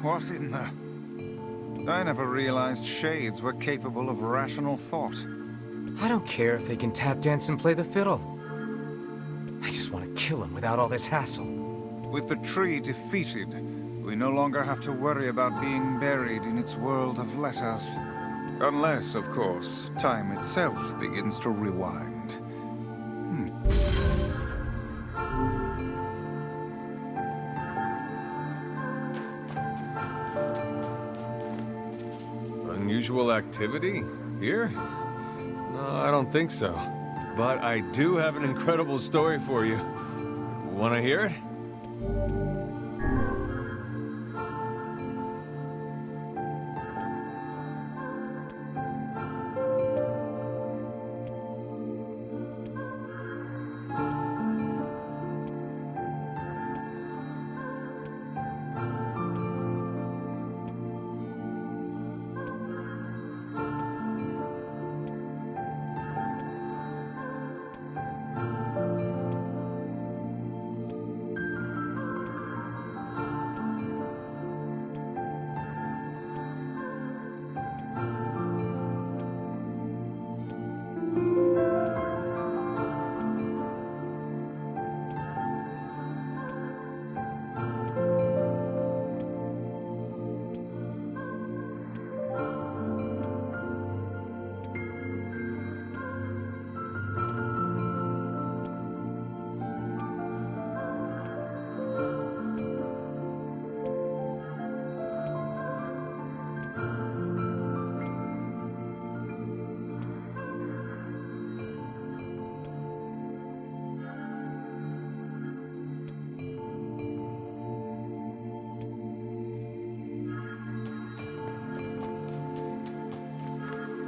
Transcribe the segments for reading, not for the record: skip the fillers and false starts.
What in the... I never realized shades were capable of rational thought. I don't care if they can tap dance and play the fiddle. I just want to kill him without all this hassle. With the tree defeated, we no longer have to worry about being buried in its world of letters. Unless, of course, time itself begins to rewind. Unusual activity? Here? No, I don't think so. But I do have an incredible story for you. Want to hear it?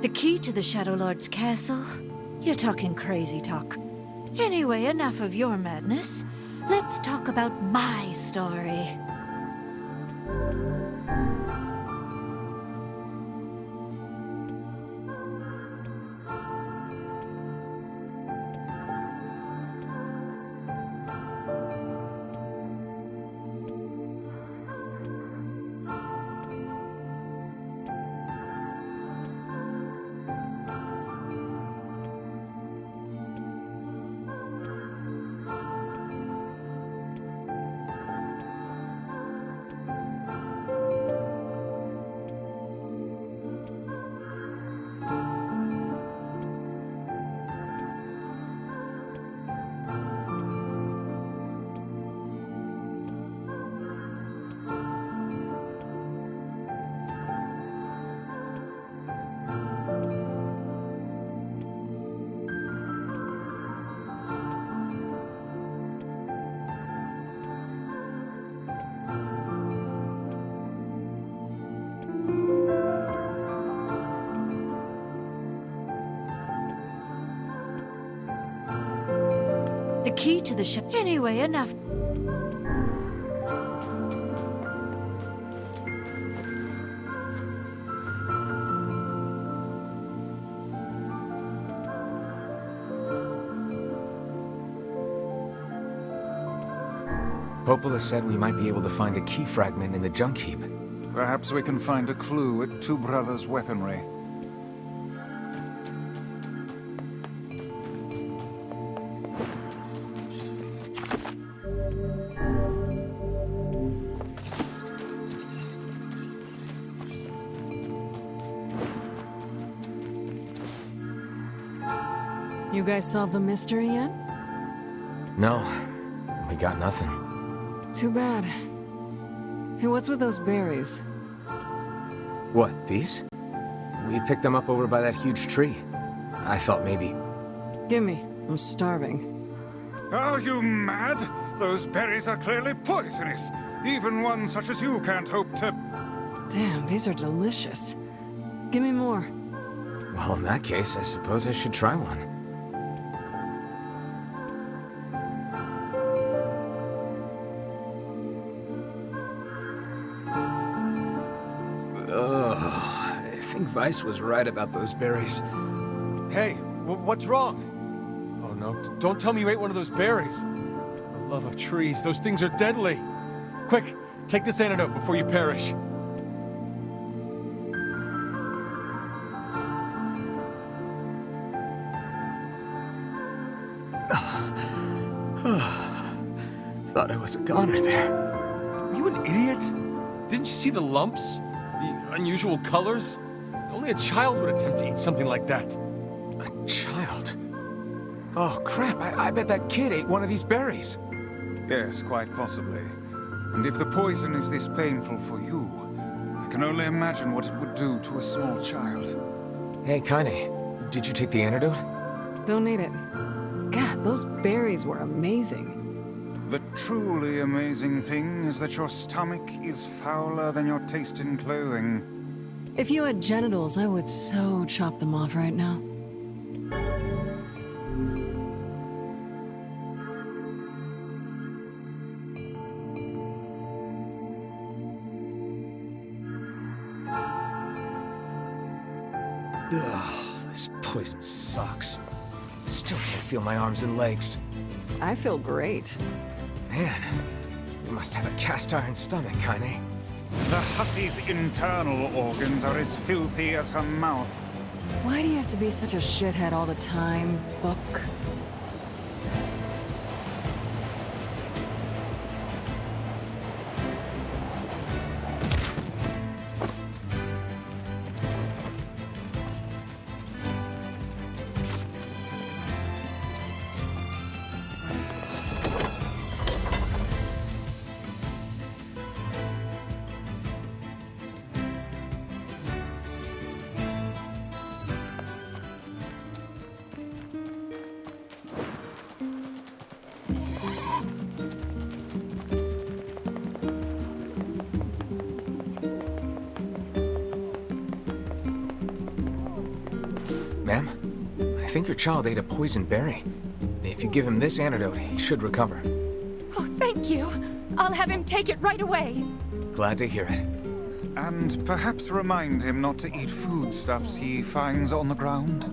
The key to the Shadow Lord's castle? You're talking crazy talk. Anyway, enough of your madness. Let's talk about my story. The key to the Anyway, enough. Popola said we might be able to find a key fragment in the junk heap. Perhaps we can find a clue at Two Brothers' weaponry. You guys solved the mystery yet? No, we got nothing. Too bad. Hey, what's with those berries? What, these? We picked them up over by that huge tree. I thought maybe... Gimme. I'm starving. Are you mad? Those berries are clearly poisonous. Even one such as you can't hope to... Damn, these are delicious. Give me more. Well, in that case, I suppose I should try one. I think Vice was right about those berries. Hey, what's wrong? Oh no, don't tell me you ate one of those berries. For the love of trees, those things are deadly. Quick, Take this antidote before you perish. Thought I was a goner there. You an idiot? Didn't you see the lumps? The unusual colors? Only a child would attempt to eat something like that. A child? Oh, crap. I bet that kid ate one of these berries. Yes, quite possibly. And if the poison is this painful for you, I can only imagine what it would do to a small child. Hey, Kaine, did you take the antidote? Don't need it. God, those berries were amazing. The truly amazing thing is that your stomach is fouler than your taste in clothing. If you had genitals, I would so chop them off right now. Ugh, this poison sucks. Still can't feel my arms and legs. I feel great. Man, you must have a cast iron stomach, Kaine. The hussy's internal organs are as filthy as her mouth. Why do you have to be such a shithead all the time, Book? Ma'am, I think your child ate a poison berry. If you give him this antidote, he should recover. Oh, thank you. I'll have him take it right away. Glad to hear it. And perhaps remind him not to eat foodstuffs he finds on the ground.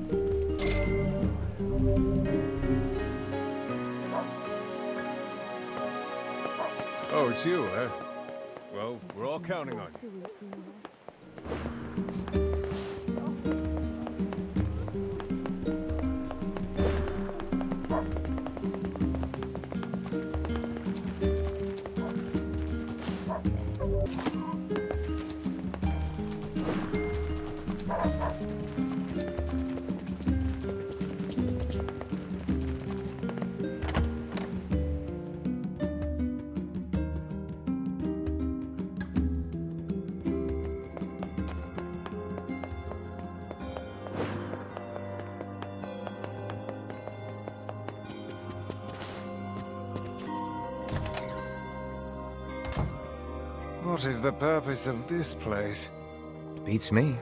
Oh, it's you, eh? Well, we're all counting on you. What is the purpose of this place? Beats me.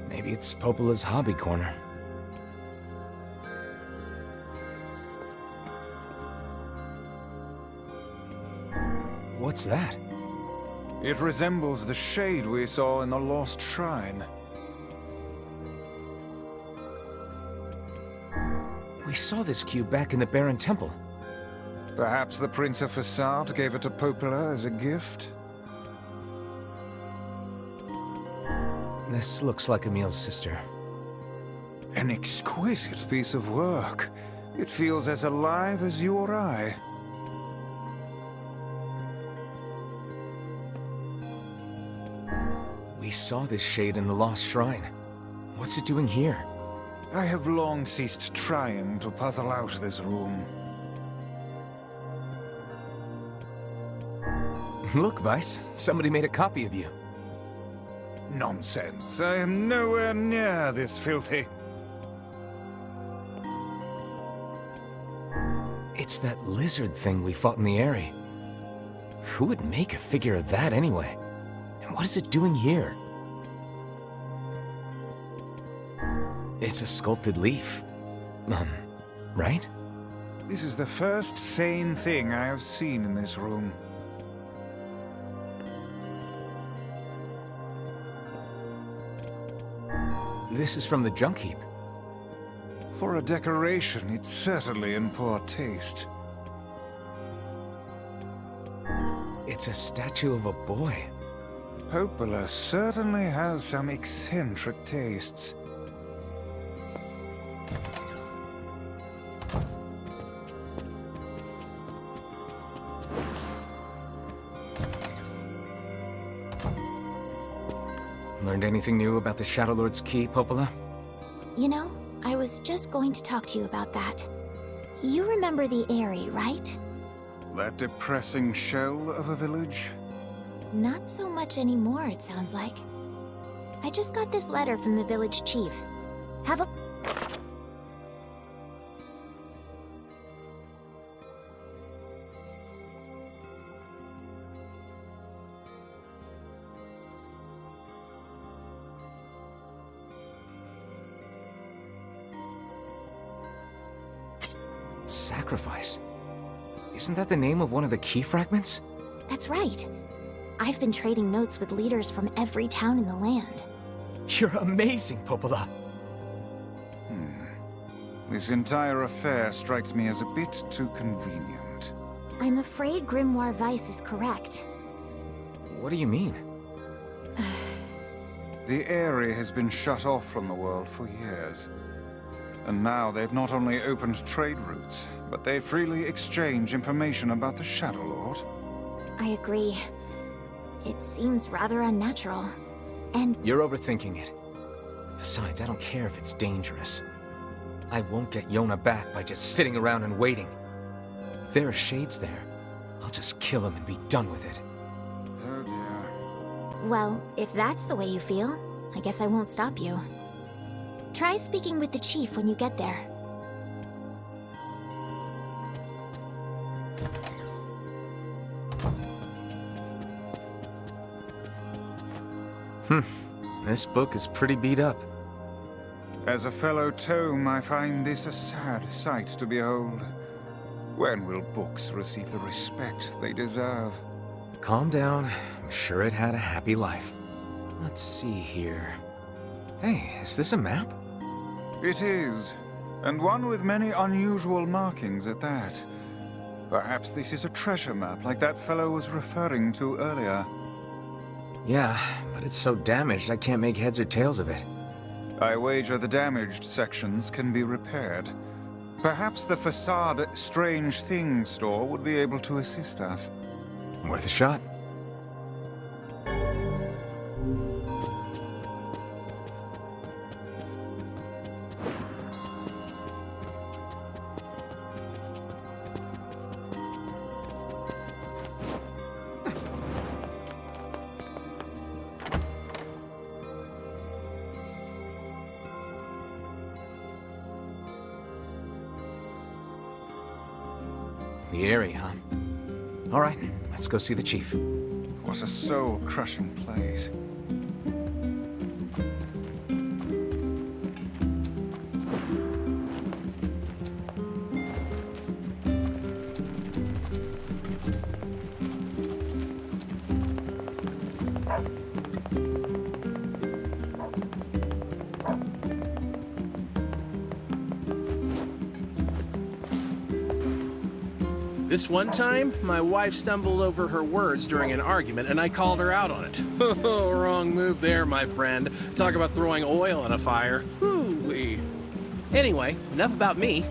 Maybe it's Popola's hobby corner. What's that? It resembles the shade we saw in the lost shrine. We saw this cube back in the Baron Temple. Perhaps the Prince of Facade gave it to Popola as a gift? This looks like Emil's sister. An exquisite piece of work. It feels as alive as you or I. We saw this shade in the Lost Shrine. What's it doing here? I have long ceased trying to puzzle out this room. Look, Vice. Somebody made a copy of you. Nonsense. I am nowhere near this filthy. It's that lizard thing we fought in the area. Who would make a figure of that anyway? And what is it doing here? It's a sculpted leaf. Right? This is the first sane thing I have seen in this room. This is from the junk heap. For a decoration, it's certainly in poor taste. It's a statue of a boy. Popola certainly has some eccentric tastes. Learned anything new about the Shadow Lord's key, Popola? You know, I was just going to talk to you about that. You remember the Eyrie, right? That depressing shell of a village? Not so much anymore, it sounds like. I just got this letter from the village chief. Have a... Sacrifice? Isn't that the name of one of the key fragments? That's right. I've been trading notes with leaders from every town in the land. You're amazing, Popola. This entire affair strikes me as a bit too convenient. I'm afraid Grimoire Weiss is correct. What do you mean? The area has been shut off from the world for years. And now they've not only opened trade routes, but they freely exchange information about the Shadow Lord. I agree. It seems rather unnatural. And You're overthinking it. Besides, I don't care if it's dangerous. I won't get Yona back by just sitting around and waiting. If there are shades there, I'll just kill him and be done with it. Oh dear. well, if that's the way you feel, I guess I won't stop you. Try speaking with the chief when you get there. This book is pretty beat up. As a fellow tome, I find this a sad sight to behold. When will books receive the respect they deserve? Calm down. I'm sure it had a happy life. Let's see here. Hey, is this a map? It is, and one with many unusual markings at that. Perhaps this is a treasure map like that fellow was referring to earlier. Yeah, but it's so damaged I can't make heads or tails of it. I wager the damaged sections can be repaired. Perhaps the facade Strange Things store would be able to assist us. Worth a shot. The area, huh? All right, let's go see the chief. What a soul-crushing place. This one time, my wife stumbled over her words during an argument, and I called her out on it. Oh, wrong move there, my friend. Talk about throwing oil on a fire. Hoo-wee. Anyway, enough about me.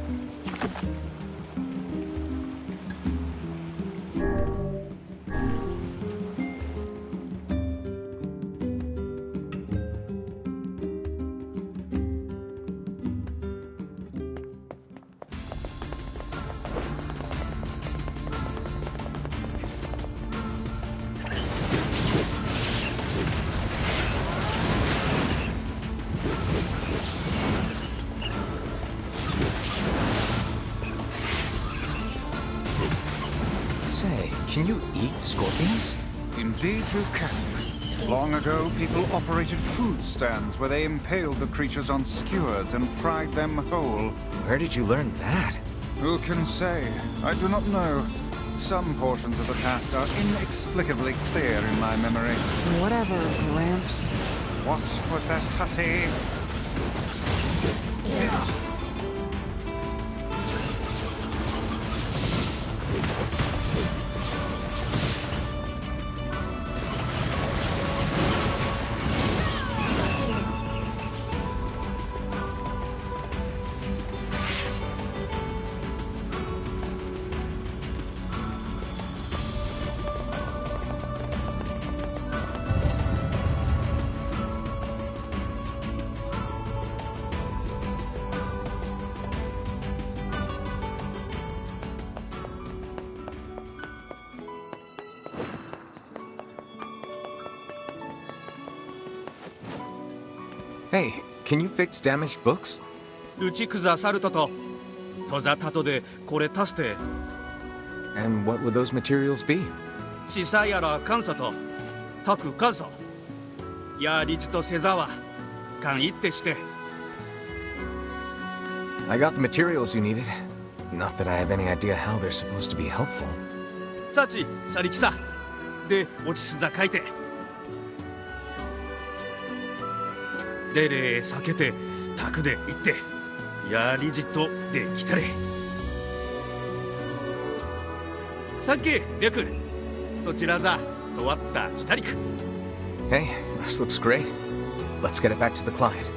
Say, can you eat scorpions? Indeed you can. Long ago, people operated food stands where they impaled the creatures on skewers and fried them whole. Where did you learn that? Who can say? I do not know. Some portions of the past are inexplicably clear in my memory. Whatever, Gramps. What was that hussy? Hey, can you fix damaged books? 打ち崩さるとと、とざたとでこれ足して、 And what would those materials be? しさやら監査と、たくかぞ。やりじとせざわ、かんいってして。I got the materials you needed. Not that I have any idea how they're supposed to be helpful. さち、さりきさ。で、落ちすざ書いて。でれ、避けて、たくで行って。やりじとできたれ。さっき、りゃく。そちらざ、とわったちたりく。Hey, this looks great. Let's get it back to the client.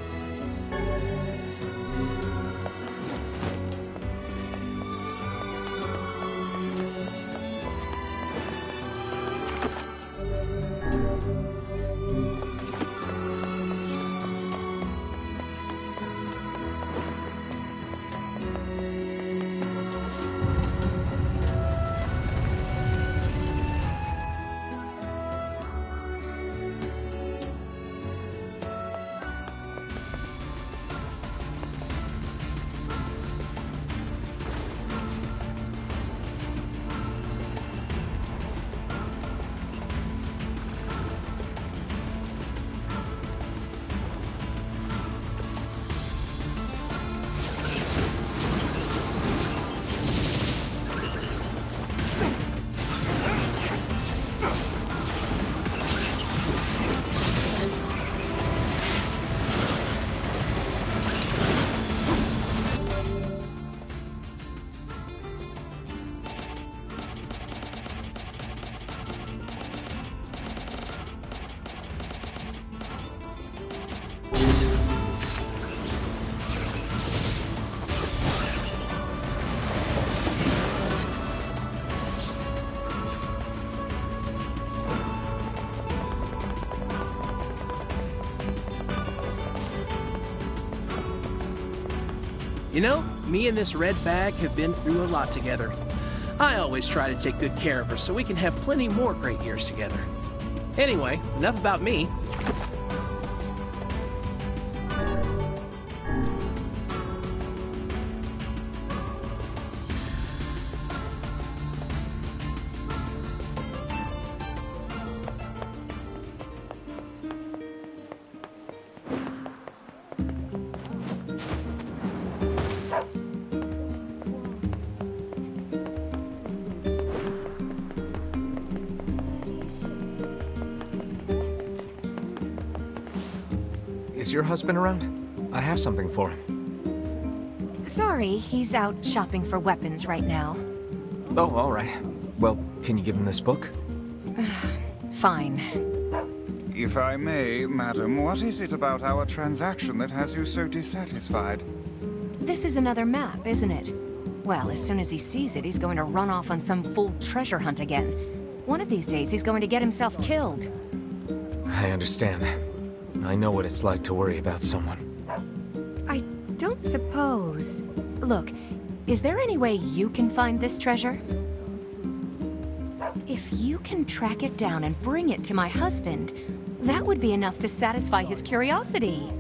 You know, me and this red bag have been through a lot together. I always try to take good care of her so we can have plenty more great years together. Anyway, enough about me. Is your husband around? I have something for him. Sorry, he's out shopping for weapons right now. Oh, all right. Well, can you give him this book? Fine. If I may, madam, what is it about our transaction that has you so dissatisfied? This is another map, isn't it? Well, as soon as he sees it, he's going to run off on some fool treasure hunt again. One of these days, he's going to get himself killed. I understand. I know what it's like to worry about someone. I don't suppose... Look, is there any way you can find this treasure? If you can track it down and bring it to my husband, that would be enough to satisfy his curiosity.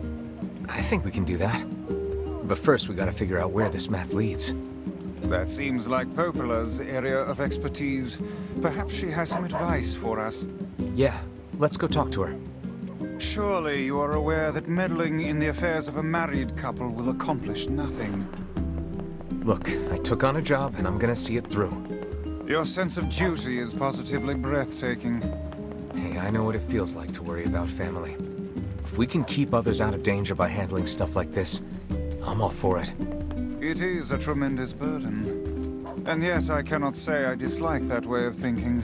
I think we can do that. But first, we gotta figure out where this map leads. That seems like Popola's area of expertise. Perhaps she has some advice for us. Yeah, let's go talk to her. Surely you are aware that meddling in the affairs of a married couple will accomplish nothing. Look, I took on a job and I'm gonna see it through. Your sense of duty is positively breathtaking. Hey, I know what it feels like to worry about family. If we can keep others out of danger by handling stuff like this, I'm all for it. It is a tremendous burden. And yet I cannot say I dislike that way of thinking.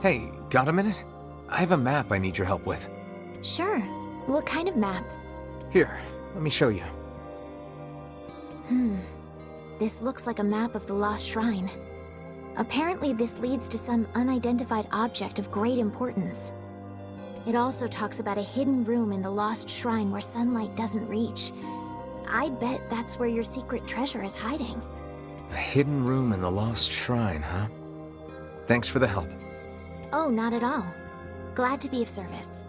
Hey, got a minute? I have a map I need your help with. Sure. What kind of map? Here, let me show you. This looks like a map of the Lost Shrine. Apparently, this leads to some unidentified object of great importance. It also talks about a hidden room in the lost shrine where sunlight doesn't reach. I'd bet that's where your secret treasure is hiding. A hidden room in the lost shrine, huh? Thanks for the help. Oh, not at all. Glad to be of service.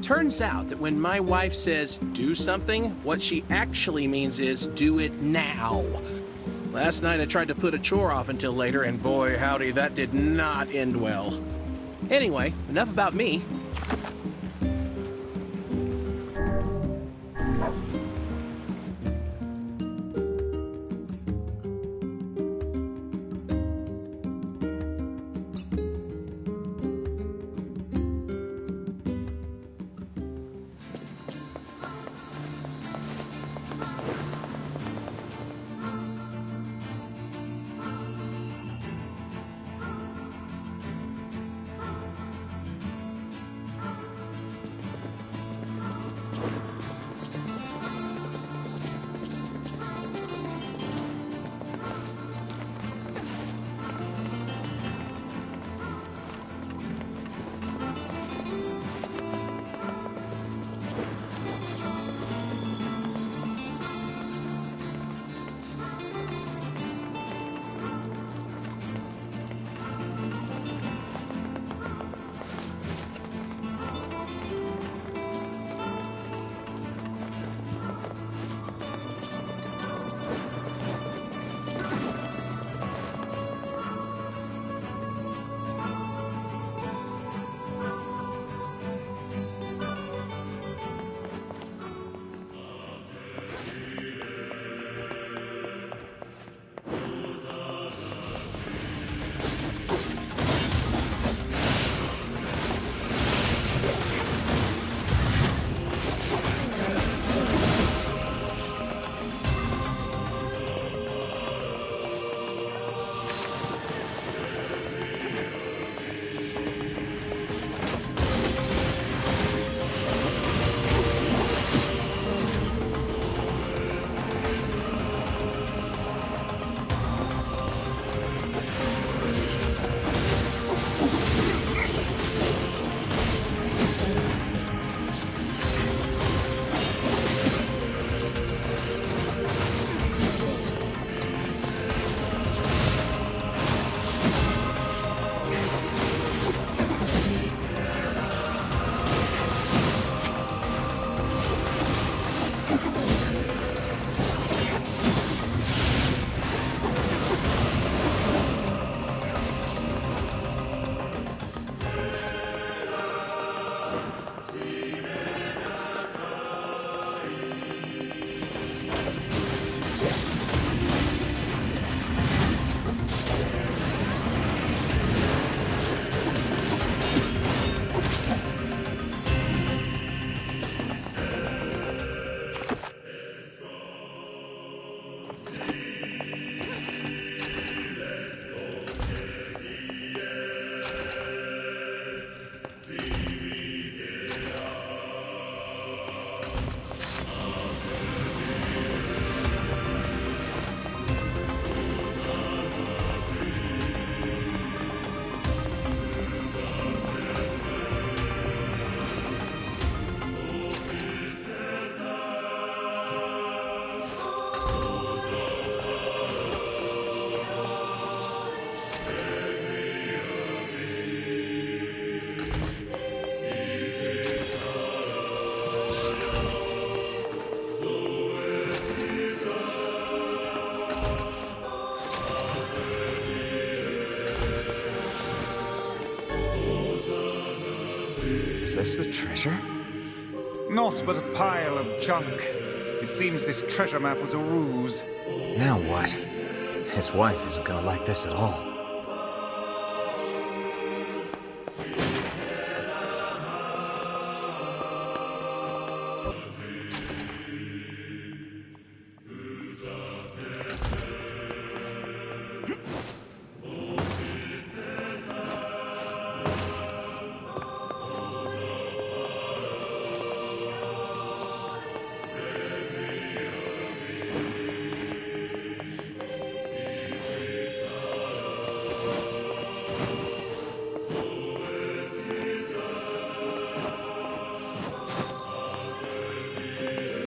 Turns out that when my wife says do something, what she actually means is do it now. Last night I tried to put a chore off until later, and boy howdy, that did not end well. Anyway, enough about me. Is this the treasure? Naught but a pile of junk. It seems this treasure map was a ruse. Now what? His wife isn't gonna like this at all.